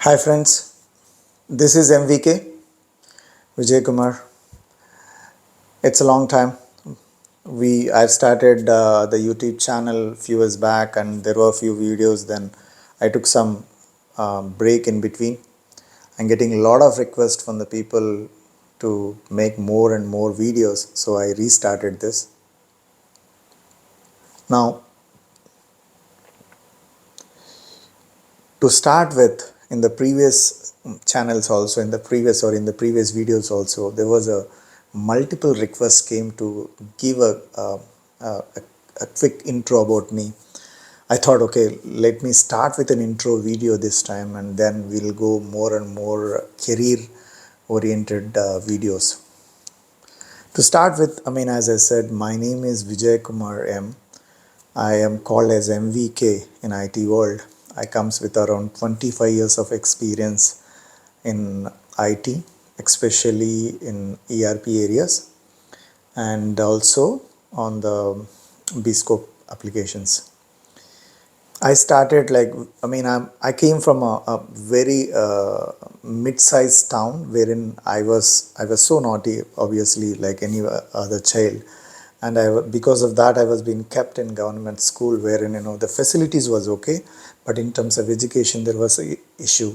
Hi friends, this is MVK Vijay Kumar. It's a long time. I've started the YouTube channel a few years back, and there were a few videos. Then I took some break in between. I'm getting a lot of requests from the people to make more and more videos, so I restarted this. Now, to start with, in the previous channels also, in the previous videos also, there was a multiple requests came to give a, a quick intro about me. I thought, okay, let me start with an intro video this time, and then we'll go more and more career oriented videos. To start with, I mean, as I said, my name is Vijay Kumar M. I am called as MVK in IT world. I comes with around 25 years of experience in IT, especially in ERP areas and also on the BScope applications. I started like, I came from a very mid-sized town wherein I was so naughty, obviously, like any other child, and because of that I was being kept in government school wherein the facilities was okay, but in terms of education there was a issue.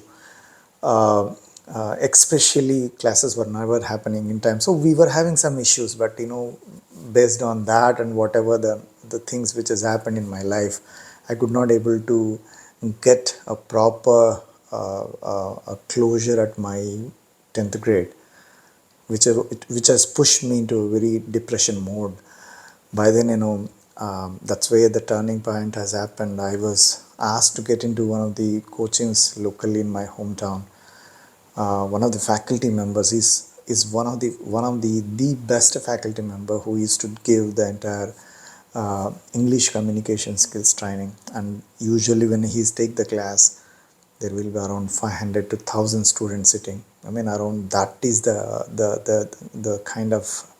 Especially classes were never happening in time, so we were having some issues, but based on that and whatever the things which has happened in my life, I could not able to get a proper a closure at my 10th grade, which has pushed me into a very depression mode. By then, that's where the turning point has happened. I was asked to get into one of the coachings locally in my hometown. One of the faculty members is one of the best faculty member who used to give the entire English communication skills training. And usually when he's take the class, there will be around 500 to 1000 students sitting. I mean, around that is the kind of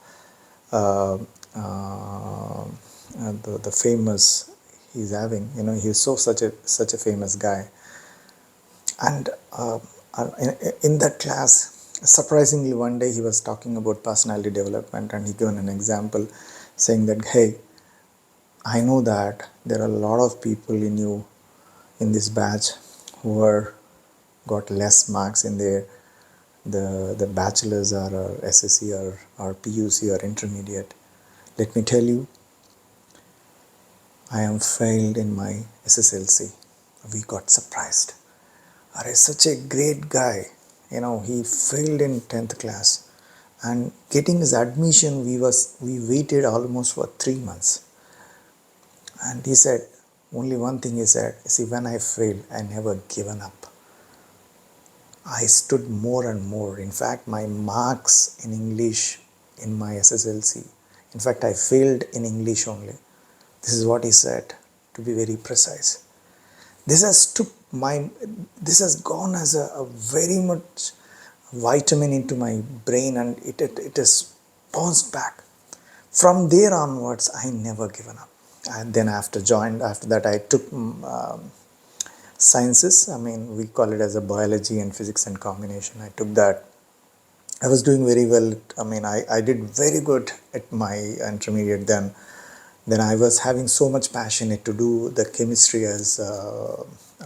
uh, uh, the famous he's having. He's such a famous guy. And in that class, surprisingly, one day he was talking about personality development, and he given an example saying that, hey, I know that there are a lot of people in this batch who are got less marks in their the bachelor's or SSC or PUC or intermediate. Let me tell you, I am failed in my SSLC. We got surprised. Are such a great guy. He failed in 10th class, and getting his admission, we waited almost for 3 months. And he said, only one thing he said, see, when I failed, I never given up. I stood more and more. In fact, my marks in English in my SSLC, in fact, I failed in English only. This is what he said, to be very precise. This has took my this has gone as a very much vitamin into my brain, and it has bounced back. From there onwards, I never given up. And then after that I took sciences. I mean, we call it as a biology and physics and combination. I took that. I was doing very well. I mean, I did very good at my intermediate then. Then I was having so much passion to do the chemistry as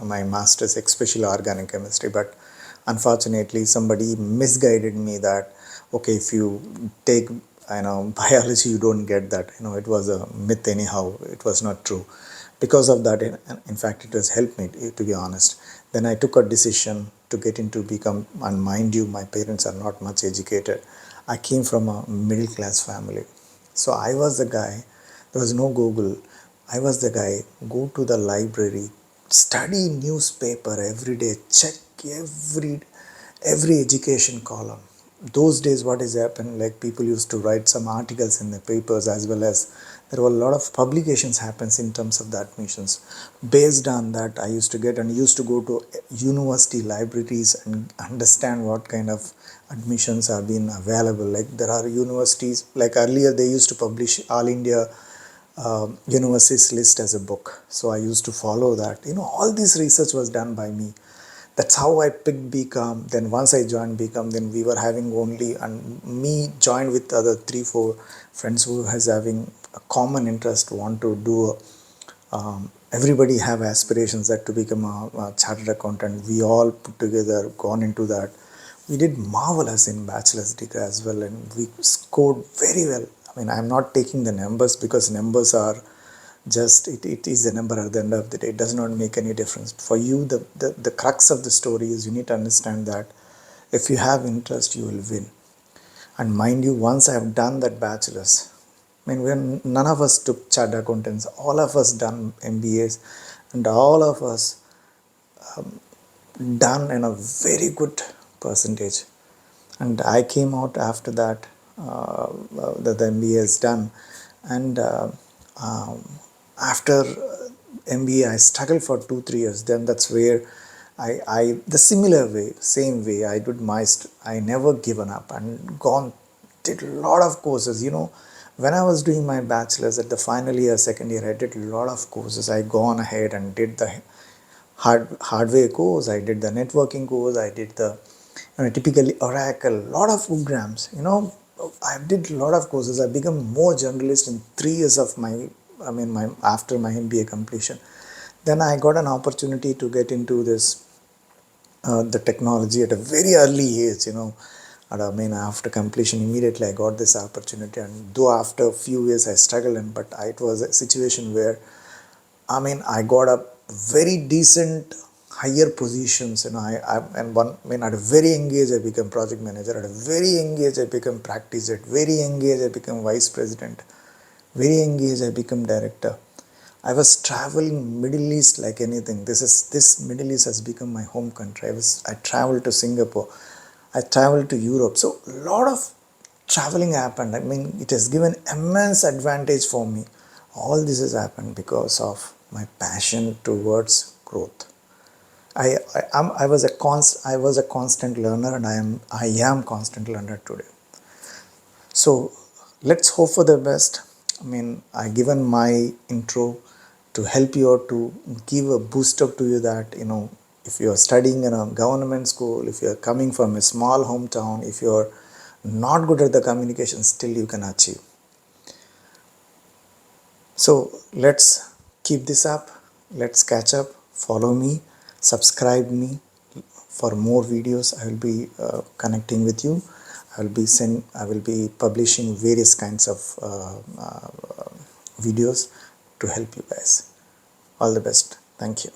my master's, especially organic chemistry. But unfortunately, somebody misguided me that, okay, if you take biology, you don't get that. It was a myth anyhow. It was not true. Because of that, in fact, it has helped me, to be honest. Then I took a decision to get into become, and mind you, my parents are not much educated. I came from a middle class family. So I was the guy, there was no Google. I was the guy, go to the library, study newspaper every day, check every education column. Those days what has happened, like people used to write some articles in the papers, as well as there were a lot of publications happens in terms of the admissions. Based on that, I used to get and used to go to university libraries and understand what kind of admissions are being available. Like there are universities, like earlier they used to publish all India universities list as a book, so I used to follow that. All this research was done by me. That's how I picked BCom. Then once I joined BCom, then we were having only, and me joined with other 3-4 friends who has having a common interest, want to do. Everybody have aspirations that to become a chartered accountant. We all put together, gone into that. We did marvelous in bachelor's degree as well, and we scored very well. I mean, I'm not taking the numbers because numbers are just it is a number at the end of the day. It does not make any difference for you. The crux of the story is you need to understand that if you have interest, you will win. And mind you, once I have done that bachelor's, I mean, when none of us took chartered accountants, all of us done MBAs, and all of us done in a very good percentage. And I came out after that, the MBA is done, and um, after MBA I struggled for 2-3 years. Then that's where I the similar way, same way I did I never given up and gone, did a lot of courses. When I was doing my bachelor's at the final year, second year, I did a lot of courses. I gone ahead and did the hardware course, I did the networking course, I did the typically Oracle, lot of programs. I did a lot of courses. I become more generalist in 3 years of my after my MBA completion. Then I got an opportunity to get into this the technology at a very early age. And after completion, immediately I got this opportunity. And though after a few years I struggled, it was a situation where I got a very decent higher positions. At a very young age I became project manager. At a very young age I became practice. At very young age I became vice president. Very young age I became director. I was traveling Middle East like anything. This Middle East has become my home country. I traveled to Singapore. I traveled to Europe. So a lot of traveling happened. It has given immense advantage for me. All this has happened because of my passion towards growth. I was a constant learner, and I am constant learner today. So let's hope for the best. I given my intro to help you out, to give a boost up to you that if you are studying in a government school, if you are coming from a small hometown, if you are not good at the communication, still you can achieve. So let's keep this up. Let's catch up. Follow me, subscribe me for more videos. I will be connecting with you. I will be publishing various kinds of videos to help you guys. All the best. Thank you.